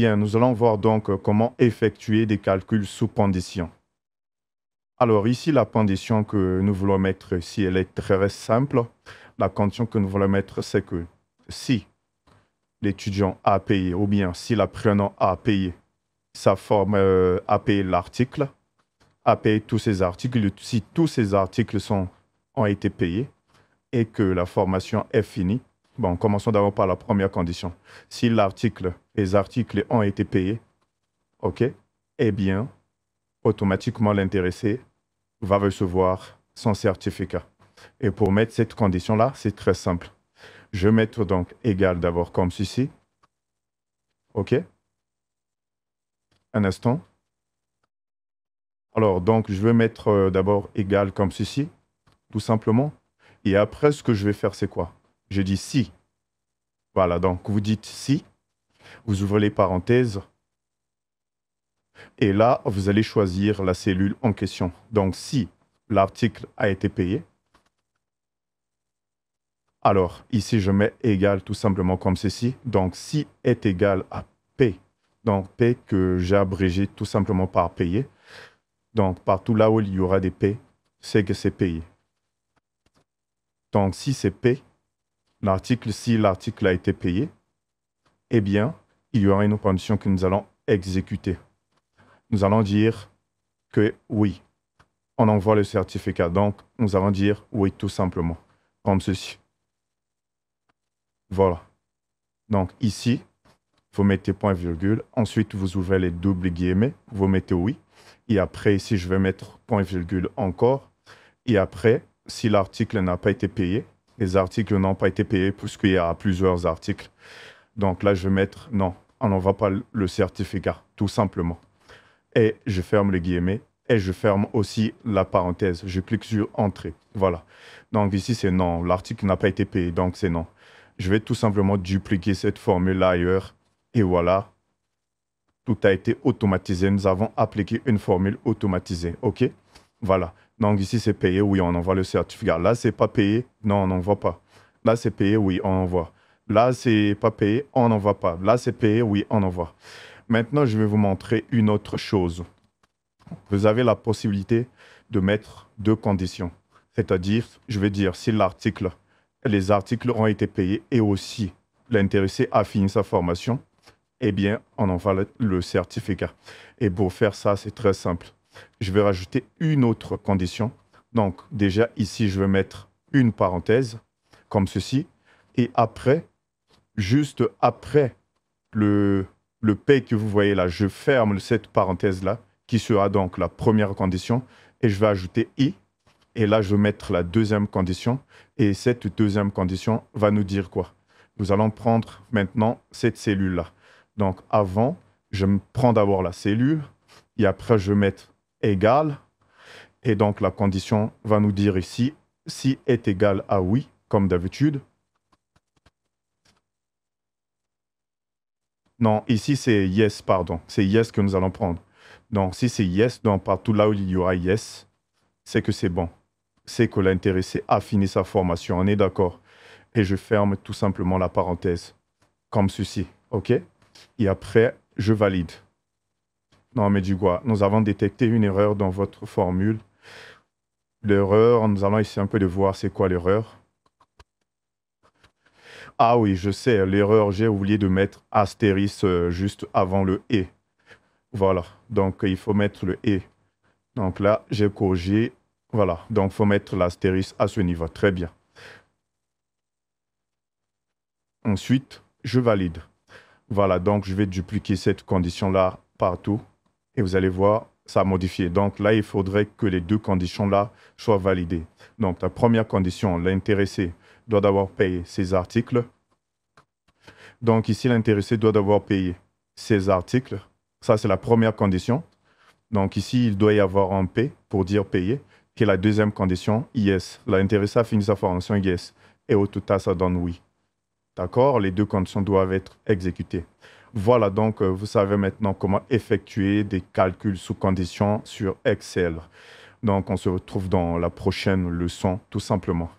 Bien, nous allons voir donc comment effectuer des calculs sous condition. Alors ici, la condition que nous voulons mettre ici, elle est très simple. La condition que nous voulons mettre, c'est que si l'étudiant a payé, ou bien si l'apprenant a payé sa forme, a payé l'article, a payé tous ces articles, si tous ces articles ont été payés et que la formation est finie, bon, commençons d'abord par la première condition. Si les articles ont été payés, OK, eh bien, automatiquement, l'intéressé va recevoir son certificat. Et pour mettre cette condition-là, c'est très simple. Je vais mettre donc égal d'abord comme ceci. OK? Un instant. Alors, donc, je vais mettre d'abord égal comme ceci, tout simplement. Et après, ce que je vais faire, c'est quoi? Je dis si. Voilà, donc vous dites si, vous ouvrez les parenthèses, et là, vous allez choisir la cellule en question. Donc, si l'article a été payé, alors ici, je mets égal tout simplement comme ceci. Donc, si est égal à P, donc P que j'ai abrégé tout simplement par payé. Donc, partout là où il y aura des P, c'est que c'est payé. Donc, si c'est P, si l'article a été payé, eh bien, il y aura une condition que nous allons exécuter. Nous allons dire que oui, on envoie le certificat. Donc, nous allons dire oui, tout simplement, comme ceci. Voilà. Donc, ici, vous mettez point virgule. Ensuite, vous ouvrez les doubles guillemets. Vous mettez oui. Et après, ici, je vais mettre point virgule encore. Et après, si l'article n'a pas été payé, les articles n'ont pas été payés puisqu'il y a plusieurs articles. Donc là, je vais mettre non, on n'envoie pas le certificat, tout simplement. Et je ferme les guillemets. Et je ferme aussi la parenthèse. Je clique sur Entrée. Voilà. Donc ici, c'est non. L'article n'a pas été payé, donc c'est non. Je vais tout simplement dupliquer cette formule ailleurs. Et voilà. Tout a été automatisé. Nous avons appliqué une formule automatisée. OK? Voilà. Donc ici, c'est payé. Oui, on envoie le certificat. Là, c'est pas payé. Non, on n'envoie pas. Là, c'est payé. Oui, on envoie. Là, c'est pas payé. On n'envoie pas. Là, c'est payé. Oui, on envoie. Maintenant, je vais vous montrer une autre chose. Vous avez la possibilité de mettre deux conditions. C'est-à-dire, je vais dire si les articles ont été payés et aussi l'intéressé a fini sa formation, eh bien, on envoie le certificat. Et pour faire ça, c'est très simple. Je vais rajouter une autre condition. Donc, déjà, ici, je vais mettre une parenthèse, comme ceci. Et après, juste après le P que vous voyez là, je ferme cette parenthèse-là, qui sera donc la première condition, et je vais ajouter I, et là, je vais mettre la deuxième condition, et cette deuxième condition va nous dire quoi? Nous allons prendre maintenant cette cellule-là. Donc, avant, je prends d'abord la cellule, et après, je vais mettre égal, et donc la condition va nous dire ici, si est égal à oui, comme d'habitude. Non, ici, c'est yes, pardon. C'est yes que nous allons prendre. Donc, si c'est yes, donc partout là où il y aura yes, c'est que c'est bon. C'est que l'intéressé a fini sa formation. On est d'accord. Et je ferme tout simplement la parenthèse. Comme ceci. OK? Et après, je valide. Non, mais du coup, nous avons détecté une erreur dans votre formule. L'erreur, nous allons essayer un peu de voir c'est quoi l'erreur. Ah oui, je sais, l'erreur, j'ai oublié de mettre astérisque juste avant le « et ». Voilà, donc il faut mettre le « et ». Donc là, j'ai corrigé. Voilà, donc il faut mettre l'astérisque à ce niveau. Très bien. Ensuite, je valide. Voilà, donc je vais dupliquer cette condition-là partout. Et vous allez voir, ça a modifié. Donc là, il faudrait que les deux conditions-là soient validées. Donc la première condition, l'intéressé doit d'abord payer ses articles. Donc ici, l'intéressé doit d'abord payer ses articles. Ça, c'est la première condition. Donc ici, il doit y avoir un P pour dire payer, qui est la deuxième condition, yes. L'intéressé a fini sa formation, yes. Et au total, ça donne oui. D'accord? Les deux conditions doivent être exécutées. Voilà, donc vous savez maintenant comment effectuer des calculs sous conditions sur Excel. Donc on se retrouve dans la prochaine leçon, tout simplement.